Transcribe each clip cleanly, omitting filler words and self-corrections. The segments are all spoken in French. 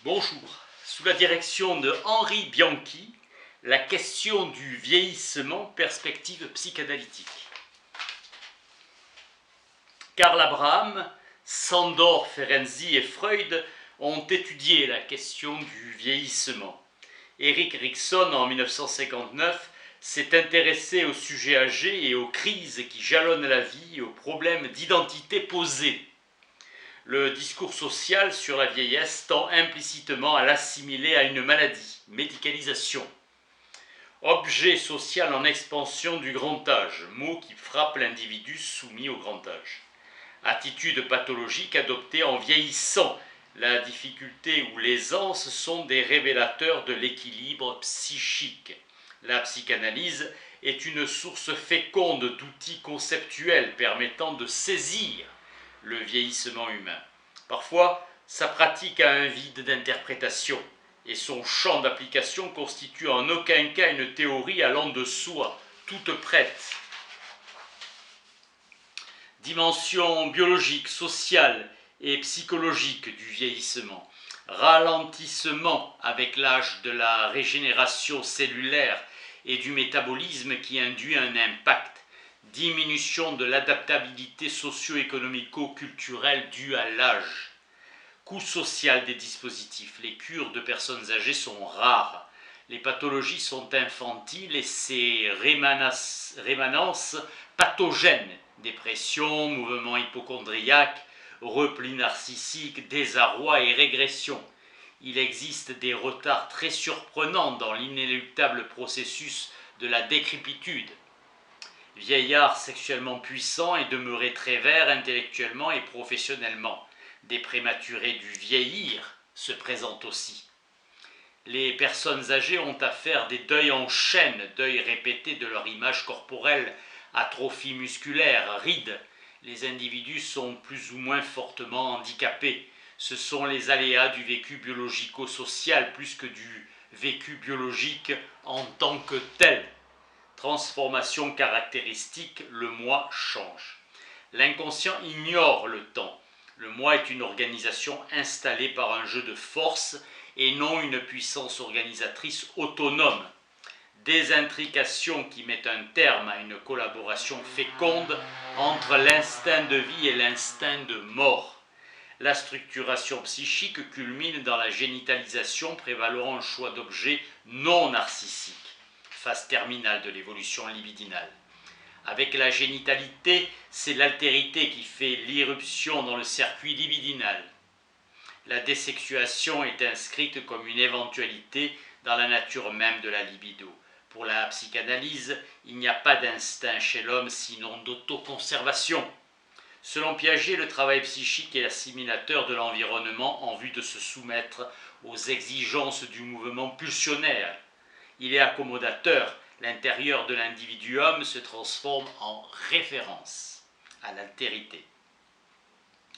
Bonjour. Sous la direction de Henri Bianchi, la question du vieillissement, perspective psychanalytique. Karl Abraham, Sándor Ferenczi et Freud ont étudié la question du vieillissement. Erik Erikson, en 1959, s'est intéressé aux sujets âgés et aux crises qui jalonnent la vie et aux problèmes d'identité posés. Le discours social sur la vieillesse tend implicitement à l'assimiler à une maladie, médicalisation. Objet social en expansion du grand âge, mot qui frappe l'individu soumis au grand âge. Attitude pathologique adoptée en vieillissant. La difficulté ou l'aisance sont des révélateurs de l'équilibre psychique. La psychanalyse est une source féconde d'outils conceptuels permettant de saisir le vieillissement humain. Parfois, sa pratique a un vide d'interprétation et son champ d'application constitue en aucun cas une théorie allant de soi, toute prête. Dimension biologique, sociale et psychologique du vieillissement. Ralentissement avec l'âge de la régénération cellulaire et du métabolisme qui induit un impact. Diminution de l'adaptabilité socio-économico-culturelle due à l'âge. Coût social des dispositifs. Les cures de personnes âgées sont rares. Les pathologies sont infantiles et ces rémanences pathogènes, dépression, mouvement hypocondriaque, repli narcissique, désarroi et régression. Il existe des retards très surprenants dans l'inéluctable processus de la décrépitude. Vieillard sexuellement puissant et demeuré très vert intellectuellement et professionnellement. Des prématurés du vieillir se présentent aussi. Les personnes âgées ont à faire des deuils en chaîne, deuils répétés de leur image corporelle, atrophie musculaire, rides. Les individus sont plus ou moins fortement handicapés. Ce sont les aléas du vécu biologico-social plus que du vécu biologique en tant que tel. Transformation caractéristique, le moi change. L'inconscient ignore le temps. Le moi est une organisation installée par un jeu de force et non une puissance organisatrice autonome. Des intrications qui mettent un terme à une collaboration féconde entre l'instinct de vie et l'instinct de mort. La structuration psychique culmine dans la génitalisation prévalant un choix d'objets non narcissiques, phase terminale de l'évolution libidinale. Avec la génitalité, c'est l'altérité qui fait l'irruption dans le circuit libidinal. La désexuation est inscrite comme une éventualité dans la nature même de la libido. Pour la psychanalyse, il n'y a pas d'instinct chez l'homme sinon d'autoconservation. Selon Piaget, le travail psychique est l'assimilateur de l'environnement en vue de se soumettre aux exigences du mouvement pulsionnaire. Il est accommodateur. L'intérieur de l'individuum se transforme en référence à l'altérité.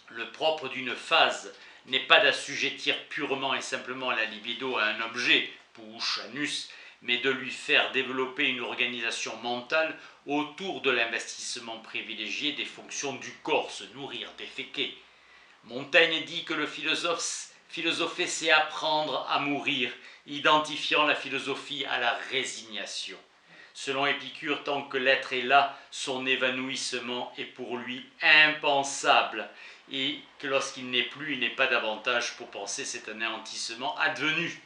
Le propre d'une phase n'est pas d'assujettir purement et simplement la libido à un objet, bouche, anus, mais de lui faire développer une organisation mentale autour de l'investissement privilégié des fonctions du corps, se nourrir, déféquer. Montaigne dit que le philosopher, c'est apprendre à mourir, identifiant la philosophie à la résignation. Selon Épicure, tant que l'être est là, son évanouissement est pour lui impensable, et que lorsqu'il n'est plus, il n'est pas davantage pour penser, c'est un anéantissement advenu.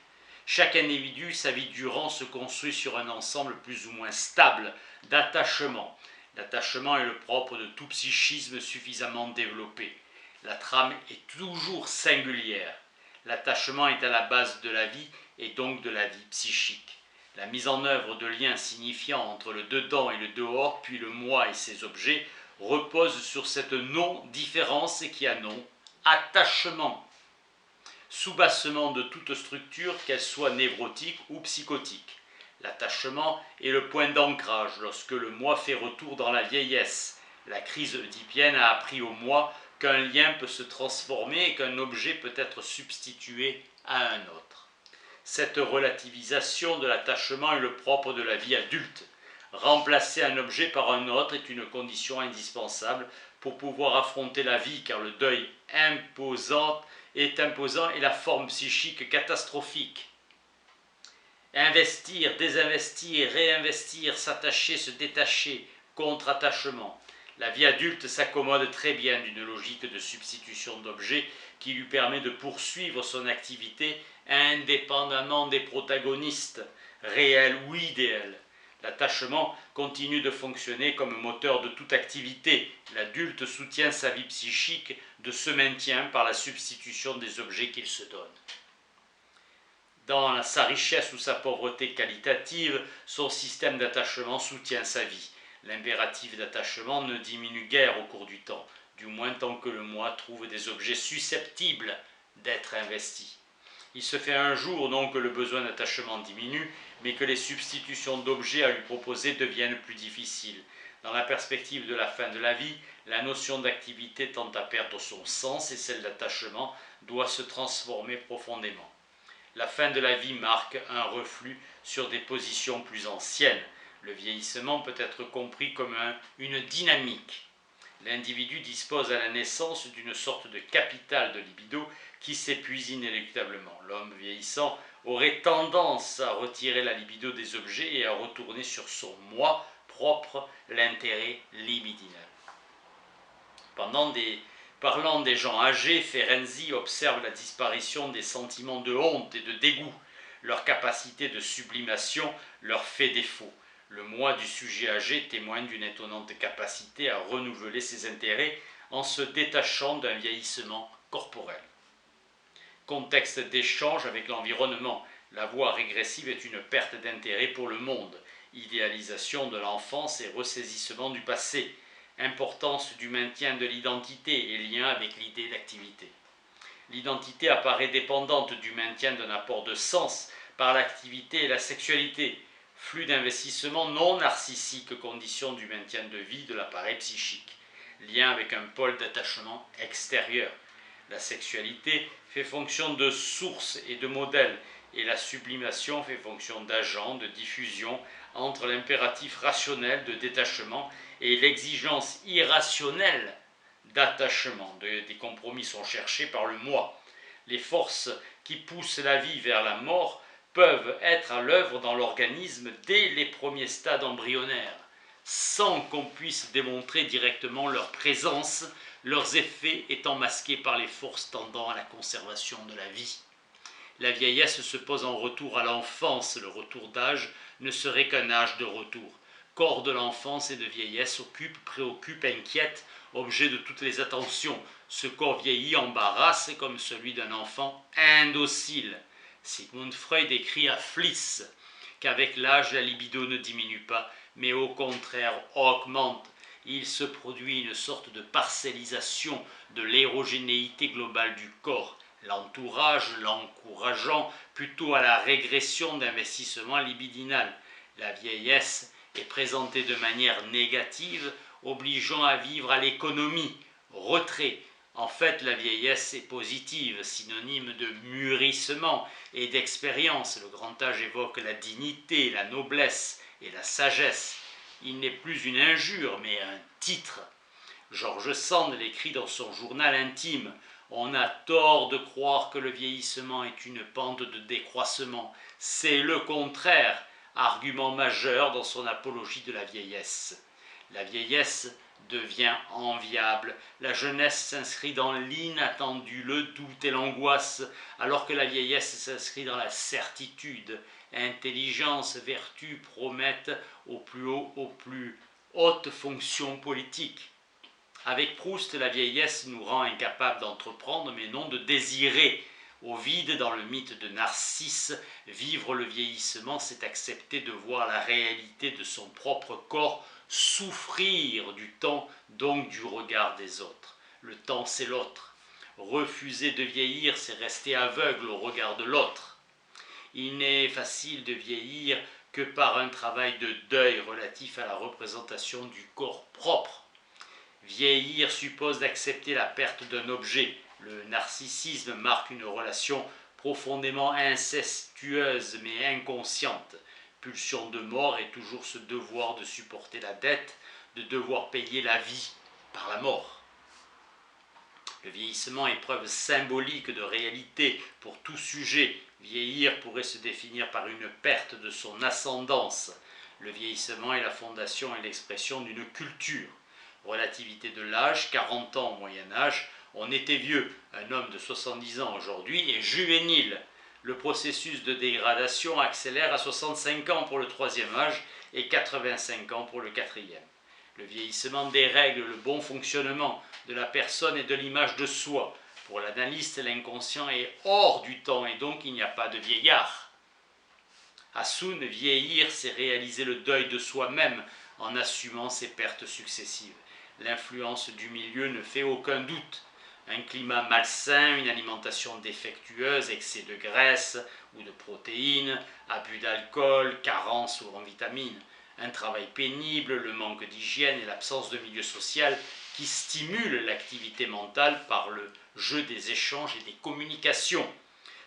Chaque individu, sa vie durant, se construit sur un ensemble plus ou moins stable d'attachements. L'attachement est le propre de tout psychisme suffisamment développé. La trame est toujours singulière. L'attachement est à la base de la vie et donc de la vie psychique. La mise en œuvre de liens signifiants entre le dedans et le dehors, puis le moi et ses objets, repose sur cette non-différence qui a nom attachement. Soubassement de toute structure, qu'elle soit névrotique ou psychotique. L'attachement est le point d'ancrage lorsque le moi fait retour dans la vieillesse. La crise oedipienne a appris au moi qu'un lien peut se transformer et qu'un objet peut être substitué à un autre. Cette relativisation de l'attachement est le propre de la vie adulte. Remplacer un objet par un autre est une condition indispensable pour pouvoir affronter la vie, car le deuil imposant est imposant et la forme psychique catastrophique. Investir, désinvestir, réinvestir, s'attacher, se détacher, contre-attachement. La vie adulte s'accommode très bien d'une logique de substitution d'objets qui lui permet de poursuivre son activité indépendamment des protagonistes, réels ou idéels. L'attachement continue de fonctionner comme moteur de toute activité. L'adulte soutient sa vie psychique de ce maintien par la substitution des objets qu'il se donne. Dans sa richesse ou sa pauvreté qualitative, son système d'attachement soutient sa vie. L'impératif d'attachement ne diminue guère au cours du temps, du moins tant que le moi trouve des objets susceptibles d'être investis. Il se fait un jour non que le besoin d'attachement diminue, mais que les substitutions d'objets à lui proposer deviennent plus difficiles. Dans la perspective de la fin de la vie, la notion d'activité tend à perdre son sens et celle d'attachement doit se transformer profondément. La fin de la vie marque un reflux sur des positions plus anciennes. Le vieillissement peut être compris comme une dynamique. L'individu dispose à la naissance d'une sorte de capital de libido qui s'épuise inéluctablement. L'homme vieillissant aurait tendance à retirer la libido des objets et à retourner sur son moi propre, l'intérêt libidinal. Parlant des gens âgés, Ferenczi observe la disparition des sentiments de honte et de dégoût. Leur capacité de sublimation leur fait défaut. Le moi du sujet âgé témoigne d'une étonnante capacité à renouveler ses intérêts en se détachant d'un vieillissement corporel. Contexte d'échange avec l'environnement. La voie régressive est une perte d'intérêt pour le monde. Idéalisation de l'enfance et ressaisissement du passé. Importance du maintien de l'identité et lien avec l'idée d'activité. L'identité apparaît dépendante du maintien d'un apport de sens par l'activité et la sexualité. Flux d'investissement non narcissique, condition du maintien de vie de l'appareil psychique. Lien avec un pôle d'attachement extérieur. La sexualité fait fonction de source et de modèle, et la sublimation fait fonction d'agent de diffusion entre l'impératif rationnel de détachement et l'exigence irrationnelle d'attachement. Des compromis sont cherchés par le moi. Les forces qui poussent la vie vers la mort peuvent être à l'œuvre dans l'organisme dès les premiers stades embryonnaires, sans qu'on puisse démontrer directement leur présence, leurs effets étant masqués par les forces tendant à la conservation de la vie. La vieillesse se pose en retour à l'enfance, le retour d'âge ne serait qu'un âge de retour. Corps de l'enfance et de vieillesse préoccupe, inquiète, objet de toutes les attentions. Ce corps vieilli embarrasse comme celui d'un enfant indocile. Sigmund Freud écrit à Fliss qu'avec l'âge, la libido ne diminue pas, mais au contraire augmente. Il se produit une sorte de parcellisation de l'hérogénéité globale du corps, l'entourage l'encourageant plutôt à la régression d'investissement libidinal. La vieillesse est présentée de manière négative, obligeant à vivre à l'économie, retrait. En fait, la vieillesse est positive, synonyme de mûrissement et d'expérience. Le grand âge évoque la dignité, la noblesse et la sagesse. Il n'est plus une injure, mais un titre. George Sand l'écrit dans son journal intime. On a tort de croire que le vieillissement est une pente de décroissement. C'est le contraire, argument majeur dans son apologie de la vieillesse. La vieillesse devient enviable. La jeunesse s'inscrit dans l'inattendu, le doute et l'angoisse, alors que la vieillesse s'inscrit dans la certitude. Intelligence, vertu promettent aux plus hautes fonctions politiques. Avec Proust, la vieillesse nous rend incapables d'entreprendre, mais non de désirer. Ovide, dans le mythe de Narcisse, vivre le vieillissement, c'est accepter de voir la réalité de son propre corps souffrir du temps, donc du regard des autres. Le temps, c'est l'autre. Refuser de vieillir, c'est rester aveugle au regard de l'autre. Il n'est facile de vieillir que par un travail de deuil relatif à la représentation du corps propre. Vieillir suppose d'accepter la perte d'un objet. Le narcissisme marque une relation profondément incestueuse mais inconsciente. Pulsion de mort est toujours ce devoir de supporter la dette, de devoir payer la vie par la mort. Le vieillissement est preuve symbolique de réalité pour tout sujet. Vieillir pourrait se définir par une perte de son ascendance. Le vieillissement est la fondation et l'expression d'une culture. Relativité de l'âge, 40 ans au Moyen-Âge, on était vieux. Un homme de 70 ans aujourd'hui est juvénile. Le processus de dégradation accélère à 65 ans pour le troisième âge et 85 ans pour le quatrième. Le vieillissement dérègle le bon fonctionnement de la personne et de l'image de soi. Pour l'analyste, l'inconscient est hors du temps et donc il n'y a pas de vieillard. Hassoun, vieillir, c'est réaliser le deuil de soi-même en assumant ses pertes successives. L'influence du milieu ne fait aucun doute. Un climat malsain, une alimentation défectueuse, excès de graisse ou de protéines, abus d'alcool, carence en vitamines, un travail pénible, le manque d'hygiène et l'absence de milieu social qui stimulent l'activité mentale par le jeu des échanges et des communications,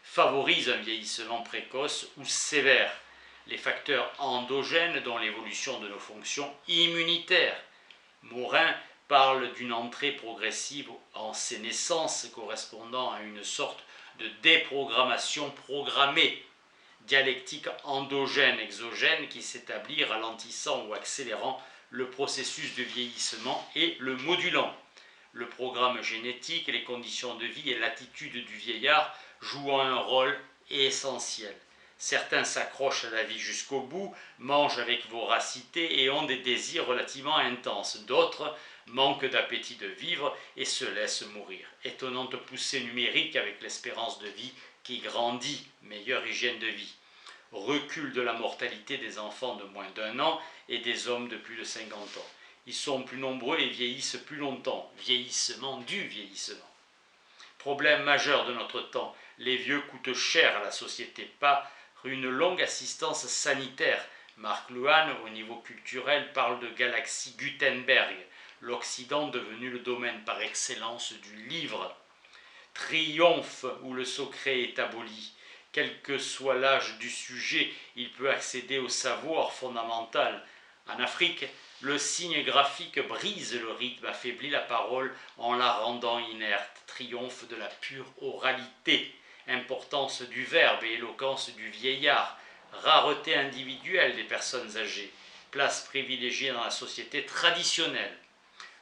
favorisent un vieillissement précoce ou sévère. Les facteurs endogènes dont l'évolution de nos fonctions immunitaires. Morin parle d'une entrée progressive en sénescence correspondant à une sorte de déprogrammation programmée, dialectique endogène-exogène qui s'établit ralentissant ou accélérant le processus de vieillissement et le modulant. Le programme génétique, les conditions de vie et l'attitude du vieillard jouent un rôle essentiel. Certains s'accrochent à la vie jusqu'au bout, mangent avec voracité et ont des désirs relativement intenses. D'autres manquent d'appétit de vivre et se laissent mourir. Étonnante poussée numérique avec l'espérance de vie qui grandit, meilleure hygiène de vie. Recul de la mortalité des enfants de moins d'1 an et des hommes de plus de 50 ans. Ils sont plus nombreux et vieillissent plus longtemps. Vieillissement du vieillissement. Problème majeur de notre temps, les vieux coûtent cher à la société, pas une longue assistance sanitaire. Marc Luhan, au niveau culturel, parle de galaxie Gutenberg, l'Occident devenu le domaine par excellence du livre. Triomphe où le secret est aboli. Quel que soit l'âge du sujet, il peut accéder au savoir fondamental. En Afrique, le signe graphique brise le rythme, affaiblit la parole en la rendant inerte. Triomphe de la pure oralité. Importance du verbe et éloquence du vieillard. Rareté individuelle des personnes âgées. Place privilégiée dans la société traditionnelle.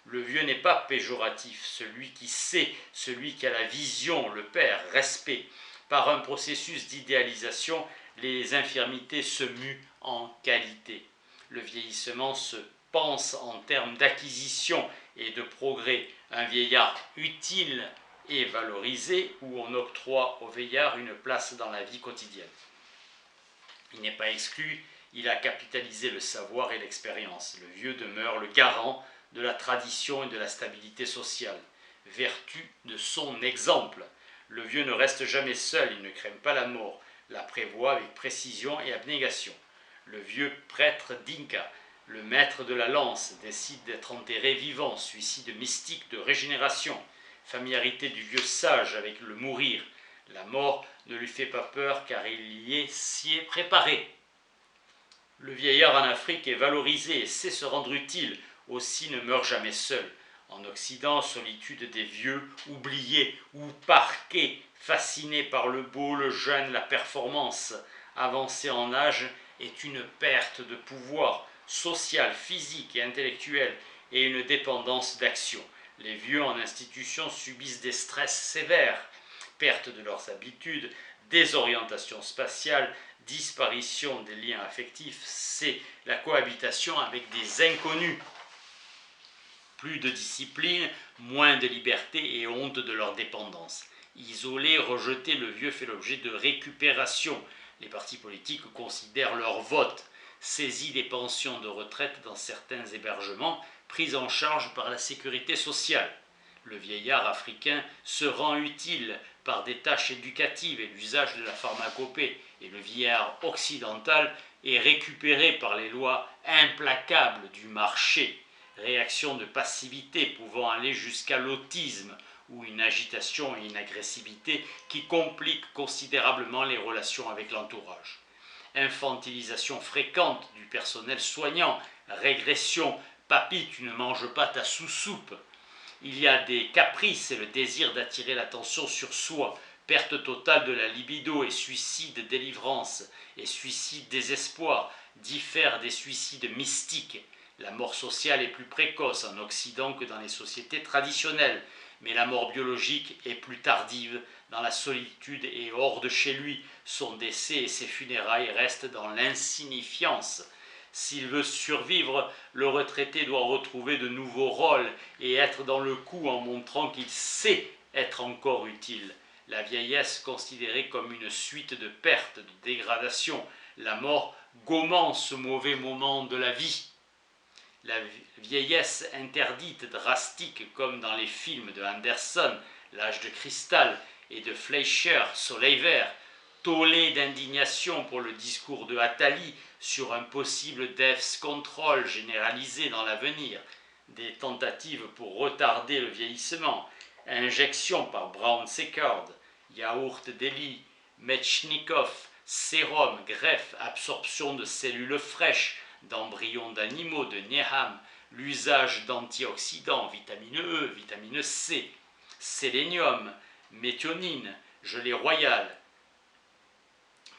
Le vieux n'est pas péjoratif, celui qui sait, celui qui a la vision, le père, respect. Par un processus d'idéalisation, les infirmités se muent en qualité. Le vieillissement se pense en termes d'acquisition et de progrès. Un vieillard utile et valorisé, où on octroie au vieillard une place dans la vie quotidienne. Il n'est pas exclu, il a capitalisé le savoir et l'expérience. Le vieux demeure le garant de la tradition et de la stabilité sociale. Vertu de son exemple. Le vieux ne reste jamais seul, il ne craint pas la mort, la prévoit avec précision et abnégation. Le vieux prêtre d'Inca, le maître de la lance, décide d'être enterré vivant, suicide mystique de régénération, familiarité du vieux sage avec le mourir. La mort ne lui fait pas peur car il s'y est préparé. Le vieillard en Afrique est valorisé et sait se rendre utile, aussi ne meurt jamais seul. En Occident, solitude des vieux, oubliés ou parqués, fascinés par le beau, le jeune, la performance. Avancer en âge est une perte de pouvoir social, physique et intellectuel et une dépendance d'action. Les vieux en institution subissent des stress sévères, perte de leurs habitudes, désorientation spatiale, disparition des liens affectifs, c'est la cohabitation avec des inconnus. Plus de discipline, moins de liberté et honte de leur dépendance. Isolé, rejeté, le vieux fait l'objet de récupération. Les partis politiques considèrent leur vote. Saisi des pensions de retraite dans certains hébergements, pris en charge par la sécurité sociale. Le vieillard africain se rend utile par des tâches éducatives et l'usage de la pharmacopée, et le vieillard occidental est récupéré par les lois implacables du marché. Réaction de passivité pouvant aller jusqu'à l'autisme ou une agitation et une agressivité qui compliquent considérablement les relations avec l'entourage. Infantilisation fréquente du personnel soignant, régression, papy tu ne manges pas ta sous-soupe, Il y a des caprices et le désir d'attirer l'attention sur soi, perte totale de la libido et suicide délivrance et suicide désespoir diffèrent des suicides mystiques. La mort sociale est plus précoce en Occident que dans les sociétés traditionnelles, mais la mort biologique est plus tardive dans la solitude et hors de chez lui. Son décès et ses funérailles restent dans l'insignifiance. S'il veut survivre, le retraité doit retrouver de nouveaux rôles et être dans le coup en montrant qu'il sait être encore utile. La vieillesse considérée comme une suite de pertes, de dégradations, la mort gommant ce mauvais moment de la vie. La vieillesse interdite, drastique, comme dans les films de Anderson, L'âge de cristal, et de Fleischer, Soleil vert, tollé d'indignation pour le discours de Attali sur un possible death control généralisé dans l'avenir, des tentatives pour retarder le vieillissement, injection par Brown-Séquard, yaourt d'Eli, Metchnikov, sérum, greffe, absorption de cellules fraîches, d'embryons d'animaux, de Neham, l'usage d'antioxydants, vitamine E, vitamine C, sélénium, méthionine, gelée royale,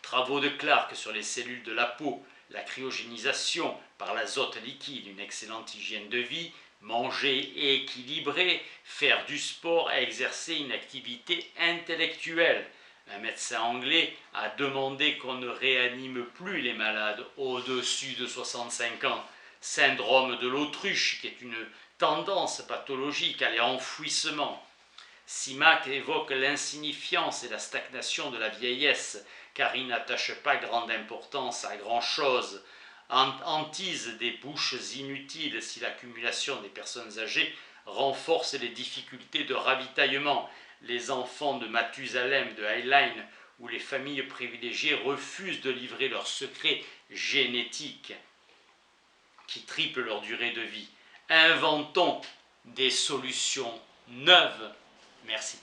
travaux de Clark sur les cellules de la peau, la cryogénisation par l'azote liquide, une excellente hygiène de vie, manger équilibré, faire du sport, exercer une activité intellectuelle. Un médecin anglais a demandé qu'on ne réanime plus les malades au-dessus de 65 ans. Syndrome de l'autruche, qui est une tendance pathologique à l'enfouissement. Simak évoque l'insignifiance et la stagnation de la vieillesse, car il n'attache pas grande importance à grand-chose. Hantise des bouches inutiles si l'accumulation des personnes âgées renforce les difficultés de ravitaillement. Les enfants de Mathusalem, de Heinlein, où les familles privilégiées refusent de livrer leurs secrets génétiques qui triplent leur durée de vie. Inventons des solutions neuves. Merci.